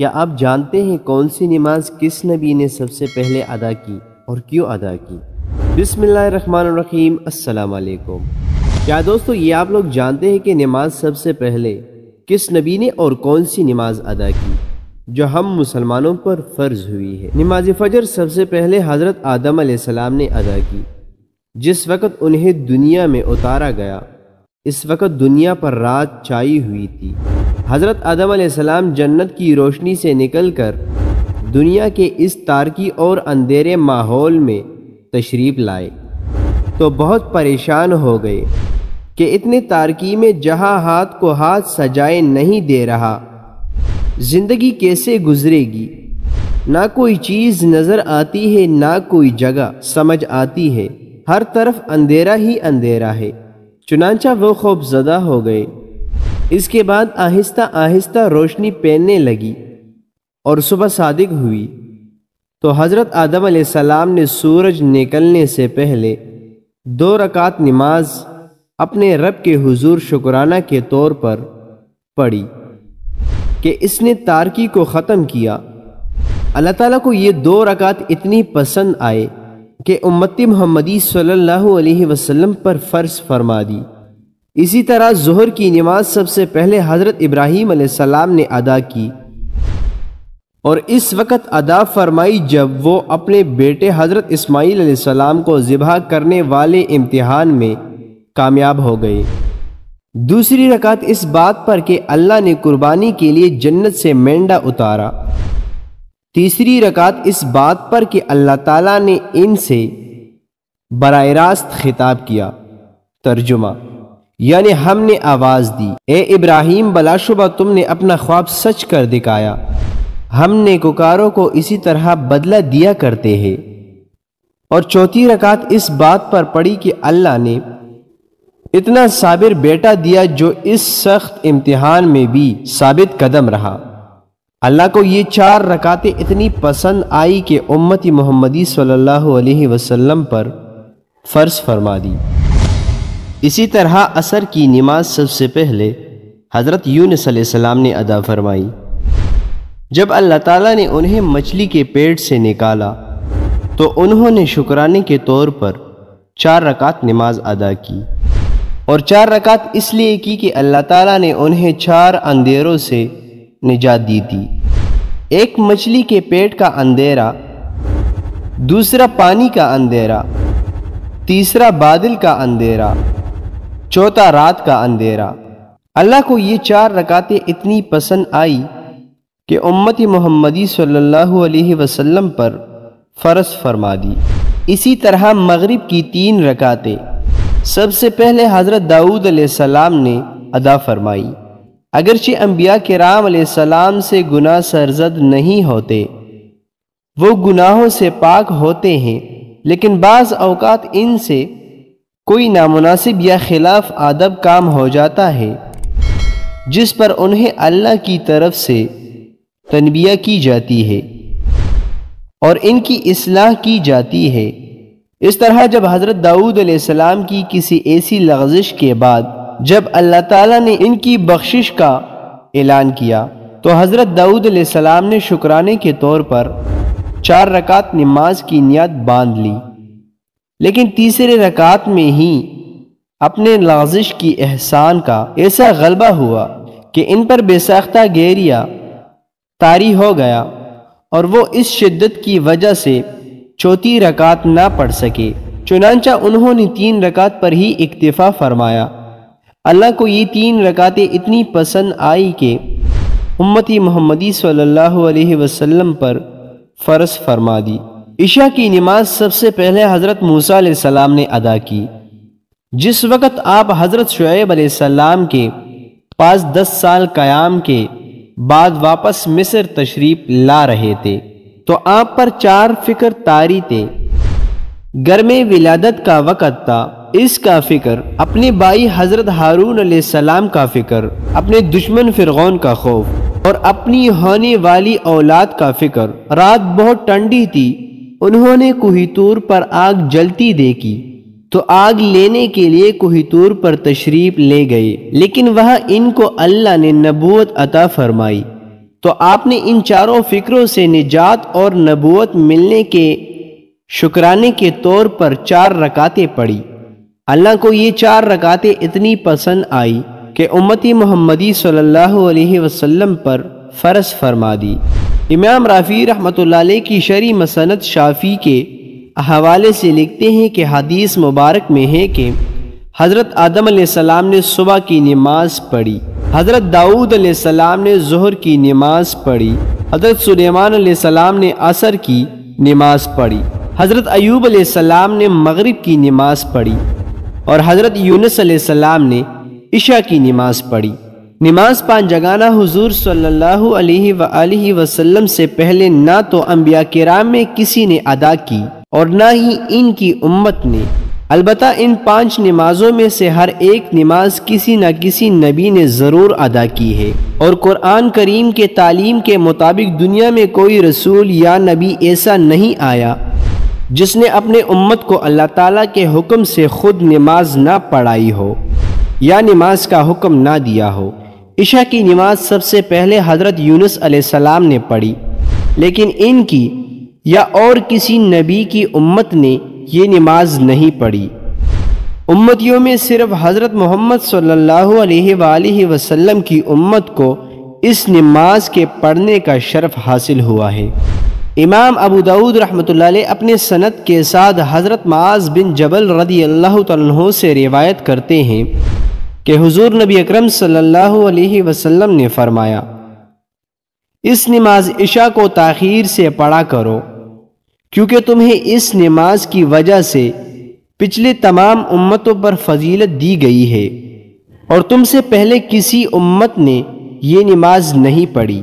کیا آپ جانتے ہیں کون سی نماز کس نبی نے سب سے پہلے ادا کی اور کیوں ادا کی؟ بسم اللہ الرحمن الرحیم۔ السلام علیکم۔ کیا دوستو یہ آپ لوگ جانتے ہیں کہ نماز سب سے پہلے کس نبی نے اور کون سی نماز ادا کی جو ہم مسلمانوں پر فرض ہوئی ہے؟ نماز فجر سب سے پہلے حضرت آدم علیہ السلام نے ادا کی۔ جس وقت انہیں دنیا میں اتارا گیا اس وقت دنیا پر رات چھائی ہوئی تھی۔ حضرت آدم علیہ السلام جنت کی روشنی سے نکل کر دنیا کے اس تاریکی اور اندھیرے ماحول میں تشریف لائے تو بہت پریشان ہو گئے کہ اتنے تاریکی میں جہاں ہاتھ کو ہاتھ سجائے نہیں دے رہا، زندگی کیسے گزرے گی؟ نہ کوئی چیز نظر آتی ہے، نہ کوئی جگہ سمجھ آتی ہے، ہر طرف اندھیرا ہی اندھیرا ہے۔ چنانچہ وہ خوف زدہ ہو گئے۔ اس کے بعد آہستہ آہستہ روشنی پھیلنے لگی اور صبح صادق ہوئی تو حضرت آدم علیہ السلام نے سورج نکلنے سے پہلے 2 رکعت نماز اپنے رب کے حضور شکرانہ کے طور پر پڑھی کہ اس نے تاریکی کو ختم کیا۔ اللہ تعالیٰ کو یہ 2 رکعت اتنی پسند آئے کہ امتی محمدی صلی اللہ علیہ وسلم پر فرض فرما دی۔ اسی طرح ظہر کی نماز سب سے پہلے حضرت ابراہیم علیہ السلام نے ادا کی اور اس وقت ادا فرمائی جب وہ اپنے بیٹے حضرت اسماعیل علیہ السلام کو ذبح کرنے والے امتحان میں کامیاب ہو گئے۔ دوسری رکعت اس بات پر کہ اللہ نے قربانی کے لیے جنت سے مینڈا اتارا۔ تیسری رکعت اس بات پر کہ اللہ تعالیٰ نے ان سے براہ راست خطاب کیا۔ ترجمہ یعنی ہم نے آواز دی، اے ابراہیم بلا شبہ تم نے اپنا خواب سچ کر دکھایا، ہم نیکوکاروں کو اسی طرح بدلہ دیا کرتے ہیں۔ اور چوتھی رکعت اس بات پر پڑھی کہ اللہ نے اتنا صابر بیٹا دیا جو اس سخت امتحان میں بھی ثابت قدم رہا۔ اللہ کو یہ 4 رکعتیں اتنی پسند آئی کہ امتی محمدی صلی اللہ علیہ وسلم پر فرض فرما دی۔ اسی طرح عصر کی نماز سب سے پہلے حضرت یونس علیہ السلام نے ادا فرمائی۔ جب اللہ تعالیٰ نے انہیں مچھلی کے پیٹ سے نکالا تو انہوں نے شکرانے کے طور پر 4 رکعت نماز ادا کی، اور 4 رکعت اس لیے کی کہ اللہ تعالیٰ نے انہیں 4 اندھیروں سے نجات دی تھی۔ ایک مچھلی کے پیٹ کا اندھیرا، دوسرا پانی کا اندھیرا، تیسرا بادل کا اندھیرا، چوتھا رات کا اندھیرا۔ اللہ کو یہ 4 رکعتیں اتنی پسند آئی کہ امتی محمدی صلی اللہ علیہ وسلم پر فرض فرما دی۔ اسی طرح مغرب کی 3 رکعتیں سب سے پہلے حضرت داؤد علیہ السلام نے ادا فرمائی۔ اگرچہ انبیاء کرام علیہ السلام سے گناہ سرزد نہیں ہوتے، وہ گناہوں سے پاک ہوتے ہیں، لیکن بعض اوقات ان سے کوئی نامناسب یا خلاف ادب کام ہو جاتا ہے جس پر انہیں اللہ کی طرف سے تنبیہ کی جاتی ہے اور ان کی اصلاح کی جاتی ہے۔ اس طرح جب حضرت داؤد علیہ السلام کی کسی ایسی لغزش کے بعد جب اللہ تعالیٰ نے ان کی بخشش کا اعلان کیا تو حضرت داؤد علیہ السلام نے شکرانے کے طور پر 4 رکعت نماز کی نیت باندھ لی، لیکن تیسرے رکعت میں ہی اپنے لغزش کی احسان کا ایسا غلبہ ہوا کہ ان پر بے ساختہ گیریا طاری ہو گیا اور وہ اس شدت کی وجہ سے چوتھی رکعت نہ پڑھ سکے، چنانچہ انہوں نے 3 رکعت پر ہی اکتفا فرمایا۔ اللہ کو یہ 3 رکعتیں اتنی پسند آئی کہ امتی محمدی صلی اللہ علیہ وسلم پر فرض فرما دی۔ عشاء کی نماز سب سے پہلے حضرت موسیٰ علیہ السلام نے ادا کی۔ جس وقت آپ حضرت شعیب علیہ السلام کے پاس 10 سال قیام کے بعد واپس مصر تشریف لا رہے تھے تو آپ پر 4 فکر طاری تھے۔ گھر میں ولادت کا وقت تھا، اس کا فکر، اپنے بھائی حضرت ہارون علیہ السلام کا فکر، اپنے دشمن فرعون کا خوف اور اپنی ہونے والی اولاد کا فکر۔ رات بہت ٹھنڈی تھی، انہوں نے کوہ طور پر آگ جلتی دیکھی تو آگ لینے کے لیے کوہ طور پر تشریف لے گئے، لیکن وہاں ان کو اللہ نے نبوت عطا فرمائی تو آپ نے ان چاروں فکروں سے نجات اور نبوت ملنے کے شکرانے کے طور پر 4 رکعتیں پڑھی۔ اللہ کو یہ 4 رکعتیں اتنی پسند آئی کہ امتی محمدی صلی اللہ علیہ وسلم پر فرض فرما دی۔ امام رافعی رحمۃ اللہ علیہ کی شرعی مسند شافعی کے حوالے سے لکھتے ہیں کہ حدیث مبارک میں ہے کہ حضرت آدم علیہ السلام نے صبح کی نماز پڑھی، حضرت داؤد علیہ السلام نے ظہر کی نماز پڑھی، حضرت سلیمان علیہ السلام نے عصر کی نماز پڑھی، حضرت ایوب علیہ السلام نے مغرب کی نماز پڑھی اور حضرت یونس علیہ السلام نے عشاء کی نماز پڑھی۔ نماز 5 جگانہ حضور صلی اللہ علیہ وآلہ وسلم سے پہلے نہ تو انبیاء کرام میں کسی نے ادا کی اور نہ ہی ان کی امت نے۔ البتہ ان 5 نمازوں میں سے ہر ایک نماز کسی نہ کسی نبی نے ضرور ادا کی ہے، اور قرآن کریم کے تعلیم کے مطابق دنیا میں کوئی رسول یا نبی ایسا نہیں آیا جس نے اپنے امت کو اللہ تعالیٰ کے حکم سے خود نماز نہ پڑھائی ہو یا نماز کا حکم نہ دیا ہو۔ عشاء کی نماز سب سے پہلے حضرت یونس علیہ السلام نے پڑھی، لیکن ان کی یا اور کسی نبی کی امت نے یہ نماز نہیں پڑھی۔ امتیوں میں صرف حضرت محمد صلی اللہ علیہ وآلہ وسلم کی امت کو اس نماز کے پڑھنے کا شرف حاصل ہوا ہے۔ امام ابو داؤد رحمۃ اللہ علیہ اپنے سند کے ساتھ حضرت معاذ بن جبل رضی اللہ تعالیٰ عنہ سے روایت کرتے ہیں کہ حضور نبی اکرم صلی اللہ علیہ وسلم نے فرمایا، اس نماز عشاء کو تاخیر سے پڑھا کرو، کیونکہ تمہیں اس نماز کی وجہ سے پچھلے تمام امتوں پر فضیلت دی گئی ہے اور تم سے پہلے کسی امت نے یہ نماز نہیں پڑھی۔